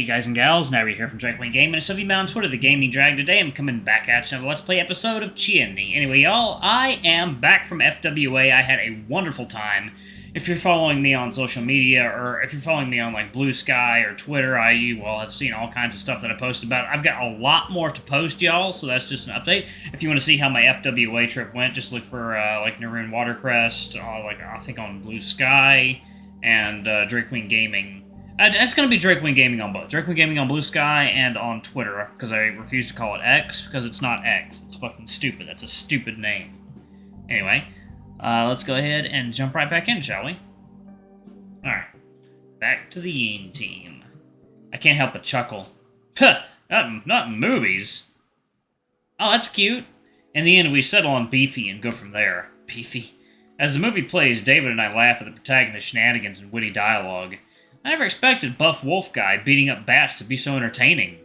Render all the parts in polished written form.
Hey guys and gals, now we're here from Dwaid Gaming, and so you on Twitter, the Gaming Drag. Today I'm coming back at you on the Let's Play episode of Cienie. Anyway, y'all, I am back from FWA. I had a wonderful time. If you're following me on social media, or if you're following me on like Blue Sky or Twitter, you will have seen all kinds of stuff that I posted about. I've got a lot more to post, y'all, so that's just an update. If you want to see how my FWA trip went, just look for like Naroon Watercrest, like I think on Blue Sky, and Dwaid Gaming. It's going to be Dwaid Gaming on both. Dwaid Gaming on Blue Sky and on Twitter, because I refuse to call it X, because it's not X. It's fucking stupid. That's a stupid name. Anyway, let's go ahead and jump right back in, shall we? Alright. Back to the Yin team. I can't help but chuckle. Huh! Not in movies. Oh, that's cute. In the end, we settle on Beefy and go from there. Beefy. As the movie plays, David and I laugh at the protagonist's shenanigans and witty dialogue. I never expected Buff Wolf Guy beating up bats to be so entertaining.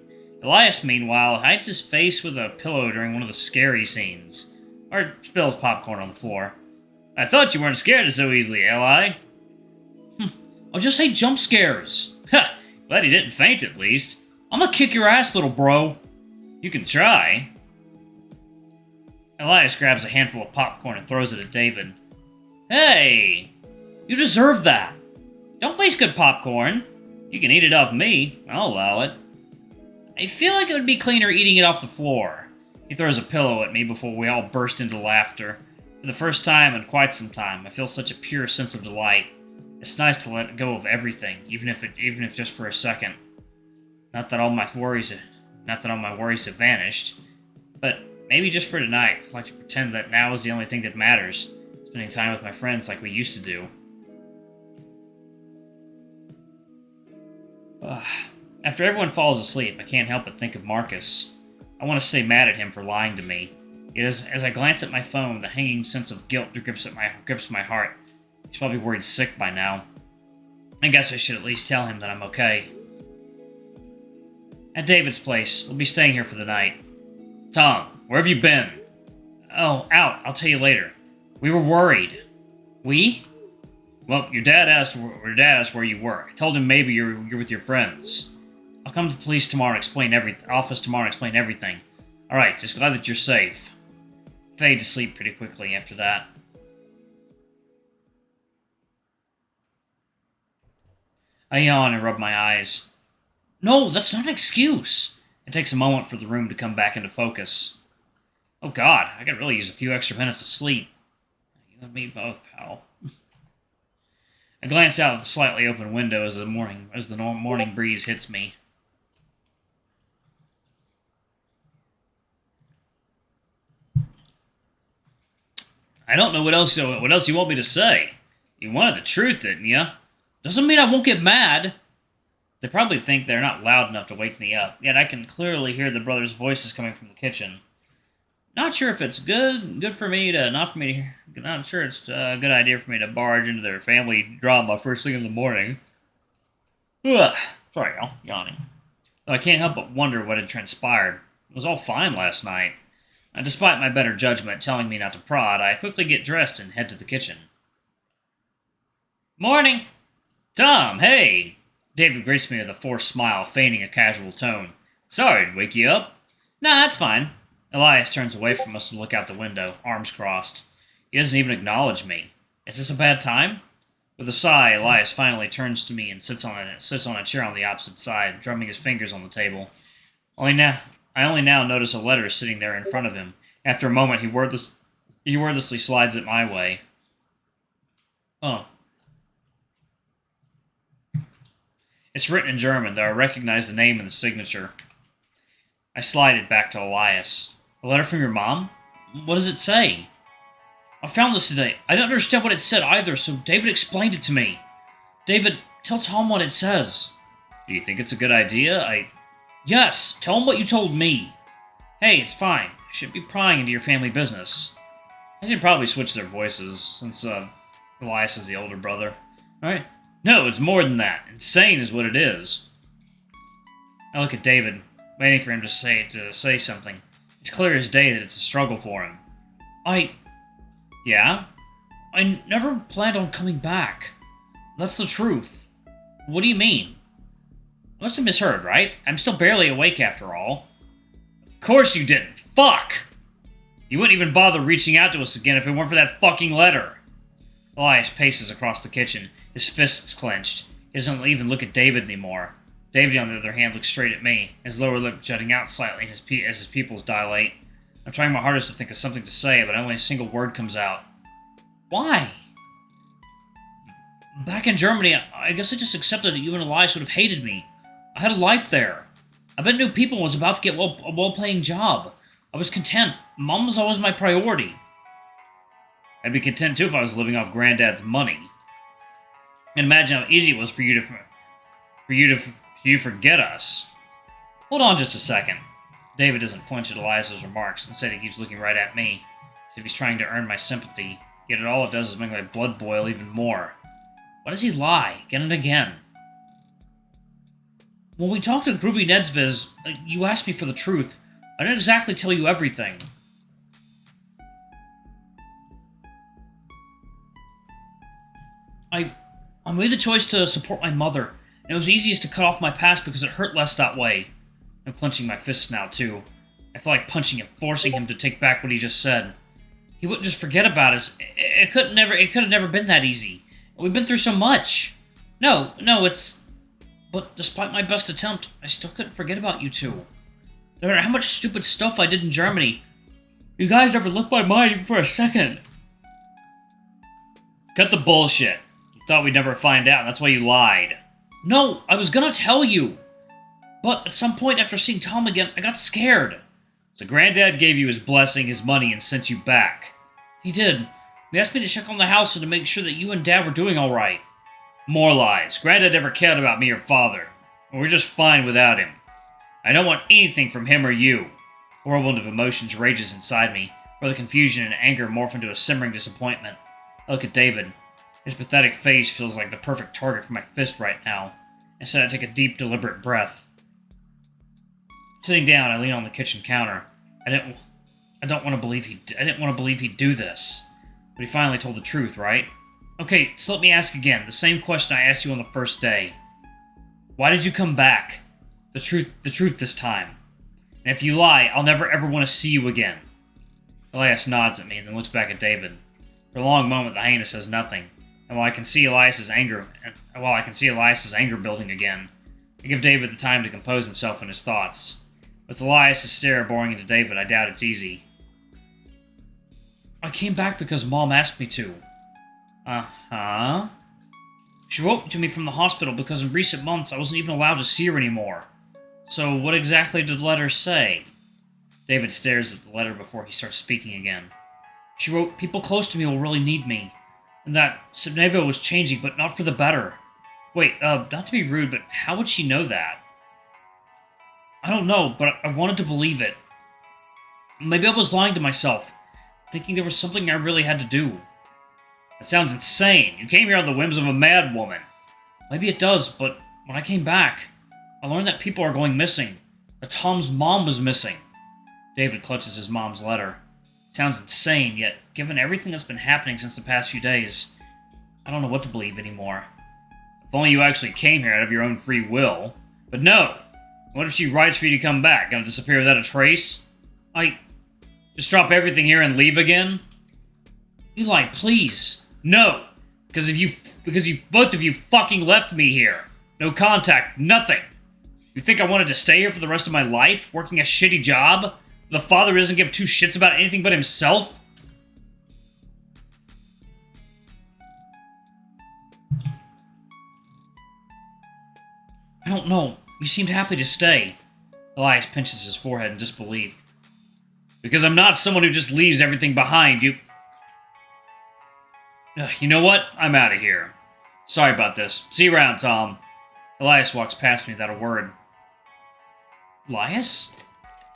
Eliasz, meanwhile, hides his face with a pillow during one of the scary scenes. Or spills popcorn on the floor. I thought you weren't scared so easily, Eli. I just hate jump scares. Ha! Glad he didn't faint, at least. I'm gonna kick your ass, little bro. You can try. Eliasz grabs a handful of popcorn and throws it at David. Hey! You deserve that. Don't waste good popcorn. You can eat it off me. I'll allow it. I feel like it would be cleaner eating it off the floor. He throws a pillow at me before we all burst into laughter. For the first time in quite some time, I feel such a pure sense of delight. It's nice to let go of everything, even if just for a second. Not that all my worries have vanished, but maybe just for tonight, I'd like to pretend that now is the only thing that matters. Spending time with my friends like we used to do. After everyone falls asleep, I can't help but think of Marcus. I want to stay mad at him for lying to me. Yet as I glance at my phone, the hanging sense of guilt grips my heart. He's probably worried sick by now. I guess I should at least tell him that I'm okay. At David's place, we'll be staying here for the night. Tom, where have you been? Oh, out. I'll tell you later. We were worried. We? Well, your dad asked where you were. I told him maybe you're with your friends. I'll come to the police tomorrow and explain everything. Alright, just glad that you're safe. Fade to sleep pretty quickly after that. I yawn and rub my eyes. No, that's not an excuse. It takes a moment for the room to come back into focus. Oh god, I could really use a few extra minutes of sleep. You and me both, pal. I glance out the slightly open window as the morning breeze hits me. I don't know what else you want me to say. You wanted the truth, didn't you? Doesn't mean I won't get mad. They probably think they're not loud enough to wake me up, yet I can clearly hear the brothers' voices coming from the kitchen. Not sure if it's not sure it's a good idea for me to barge into their family drama first thing in the morning. Ugh. Sorry, y'all. Yawning. Though I can't help but wonder what had transpired. It was all fine last night. And despite my better judgment telling me not to prod, I quickly get dressed and head to the kitchen. Morning! Tom, hey! David greets me with a forced smile, feigning a casual tone. Sorry to wake you up. Nah, that's fine. Eliasz turns away from us to look out the window, arms crossed. He doesn't even acknowledge me. Is this a bad time? With a sigh, Eliasz finally turns to me and sits on a chair on the opposite side, drumming his fingers on the table. I only now notice a letter sitting there in front of him. After a moment, he wordlessly slides it my way. Oh. It's written in German, though I recognize the name and the signature. I slide it back to Eliasz. A letter from your mom? What does it say? I found this today. I don't understand what it said either, so David explained it to me. David, tell Tom what it says. Do you think it's a good idea? Yes, tell him what you told me. Hey, it's fine. I shouldn't be prying into your family business. I should probably switch their voices, since Eliasz is the older brother. Alright? No, it's more than that. Insane is what it is. I look at David, waiting for him to say something. It's clear as day that it's a struggle for him. Yeah? I never planned on coming back. That's the truth. What do you mean? I must have misheard, right? I'm still barely awake after all. Of course you didn't. Fuck! You wouldn't even bother reaching out to us again if it weren't for that fucking letter. Eliasz paces across the kitchen, his fists clenched. He doesn't even look at David anymore. David, on the other hand, looks straight at me, his lower lip jutting out slightly as his pupils dilate. I'm trying my hardest to think of something to say, but only a single word comes out. Why? Back in Germany, I guess I just accepted that you and Elias would have hated me. I had a life there. I met new people and was about to get a well-paying job. I was content. Mom was always my priority. I'd be content too if I was living off Granddad's money. And imagine how easy it was for you to forget us. Hold on just a second. David doesn't flinch at Elias's remarks. Instead, he keeps looking right at me, as if he's trying to earn my sympathy. Yet all it does is make my blood boil even more. Why does he lie again and again? When we talked at Gruby Nedsviz, you asked me for the truth. I didn't exactly tell you everything. I made the choice to support my mother, and it was easiest to cut off my past because it hurt less that way. I'm clenching my fists now, too. I feel like punching him, forcing him to take back what he just said. He wouldn't just forget about us. It could have never been that easy. We've been through so much. No, it's... But despite my best attempt, I still couldn't forget about you two. No matter how much stupid stuff I did in Germany, you guys never looked my mind even for a second. Cut the bullshit. You thought we'd never find out, and that's why you lied. No, I was gonna tell you. But at some point after seeing Tom again, I got scared. So Granddad gave you his blessing, his money, and sent you back. He did. He asked me to check on the house and to make sure that you and Dad were doing alright. More lies. Granddad never cared about me or Father. We're just fine without him. I don't want anything from him or you. A whirlwind of emotions rages inside me, where the confusion and anger morph into a simmering disappointment. I look at David. His pathetic face feels like the perfect target for my fist right now. Instead, I take a deep, deliberate breath. Sitting down, I lean on the kitchen counter. I didn't want to believe he'd do this. But he finally told the truth, right? Okay, so let me ask again, the same question I asked you on the first day. Why did you come back? The truth this time. And if you lie, I'll never ever want to see you again. Elias nods at me and then looks back at David. For a long moment, the hyena says nothing. And while I can see Elias's anger building again, I give David the time to compose himself in his thoughts. With Elias's stare boring into David, I doubt it's easy. I came back because Mom asked me to. Uh-huh. She wrote to me from the hospital because in recent months I wasn't even allowed to see her anymore. So what exactly did the letter say? David stares at the letter before he starts speaking again. She wrote, people close to me will really need me. And that Sibnevo was changing, but not for the better. Wait, not to be rude, but how would she know that? I don't know, but I wanted to believe it. Maybe I was lying to myself, thinking there was something I really had to do. That sounds insane. You came here on the whims of a mad woman. Maybe it does, but when I came back, I learned that people are going missing. That Tom's mom was missing. David clutches his mom's letter. It sounds insane, yet given everything that's been happening since the past few days, I don't know what to believe anymore. If only you actually came here out of your own free will. But no! What if she writes for you to come back? Gonna disappear without a trace? Just drop everything here and leave again? Eli, please. No! Because you both of you fucking left me here. No contact, nothing. You think I wanted to stay here for the rest of my life, working a shitty job? The father doesn't give two shits about anything but himself? I don't know. You seemed happy to stay. Elias pinches his forehead in disbelief. Because I'm not someone who just leaves everything behind. You know what? I'm out of here. Sorry about this. See you around, Tom. Elias walks past me without a word. Elias?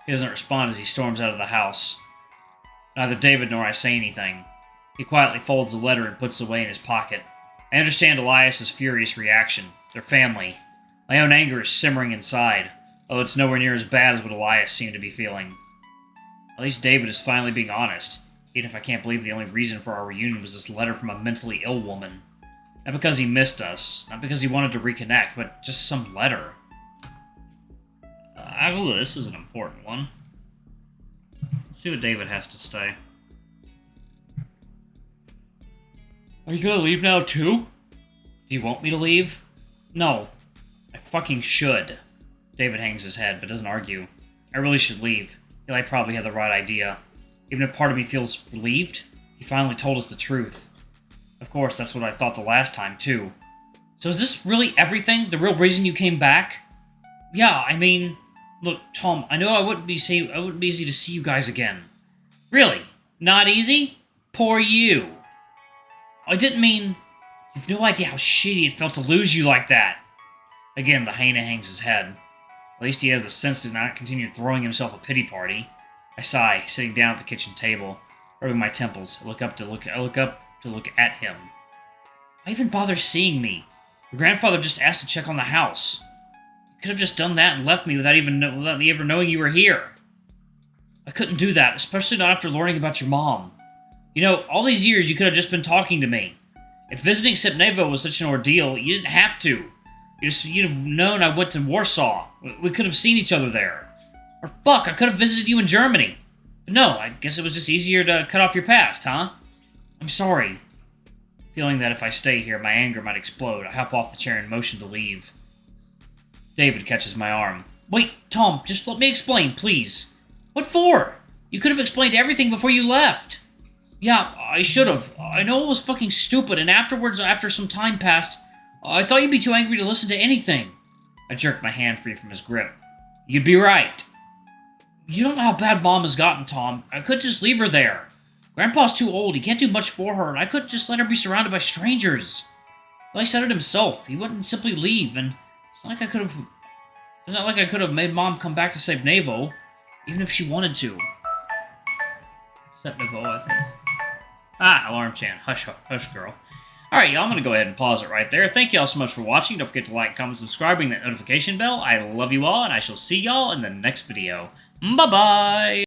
He doesn't respond as he storms out of the house. Neither David nor I say anything. He quietly folds the letter and puts it away in his pocket. I understand Elias's furious reaction. Their family. My own anger is simmering inside, although it's nowhere near as bad as what Elias seemed to be feeling. At least David is finally being honest, even if I can't believe the only reason for our reunion was this letter from a mentally ill woman. Not because he missed us, not because he wanted to reconnect, but just some letter. Ooh, this is an important one. Let's see what David has to say. Are you gonna leave now, too? Do you want me to leave? No. I fucking should. David hangs his head, but doesn't argue. I really should leave. Eli probably had the right idea. Even if part of me feels relieved, he finally told us the truth. Of course, that's what I thought the last time, too. So is this really everything? The real reason you came back? Yeah, I mean... Look, Tom, I know I wouldn't be easy to see you guys again. Really? Not easy? Poor you. I didn't mean... You've no idea how shitty it felt to lose you like that. Again, the hyena hangs his head. At least he has the sense to not continue throwing himself a pity party. I sigh, sitting down at the kitchen table, rubbing my temples. I look up to look at him. Why even bother seeing me? Your grandfather just asked to check on the house. You could have just done that and left me without me ever knowing you were here. I couldn't do that, especially not after learning about your mom. You know, all these years you could have just been talking to me. If visiting Sipnevo was such an ordeal, you didn't have to. You'd have known I went to Warsaw. We could have seen each other there. Or fuck, I could have visited you in Germany. But no, I guess it was just easier to cut off your past, huh? I'm sorry. Feeling that if I stay here, my anger might explode, I hop off the chair and motion to leave. David catches my arm. Wait, Tom, just let me explain, please. What for? You could have explained everything before you left. Yeah, I should have. I know it was fucking stupid, and afterwards, after some time passed, I thought you'd be too angry to listen to anything. I jerked my hand free from his grip. You'd be right. You don't know how bad Mom has gotten, Tom. I could just leave her there. Grandpa's too old. He can't do much for her, and I couldn't just let her be surrounded by strangers. Well, he said it himself. He wouldn't simply leave, and it's not like I could have made Mom come back to Sipnevo, even if she wanted to. Sipnevo, I think. Ah, alarm chant. Hush, hush, girl. Alright, y'all, I'm going to go ahead and pause it right there. Thank y'all so much for watching. Don't forget to like, comment, subscribe, ring that notification bell. I love you all, and I shall see y'all in the next video. Bye-bye!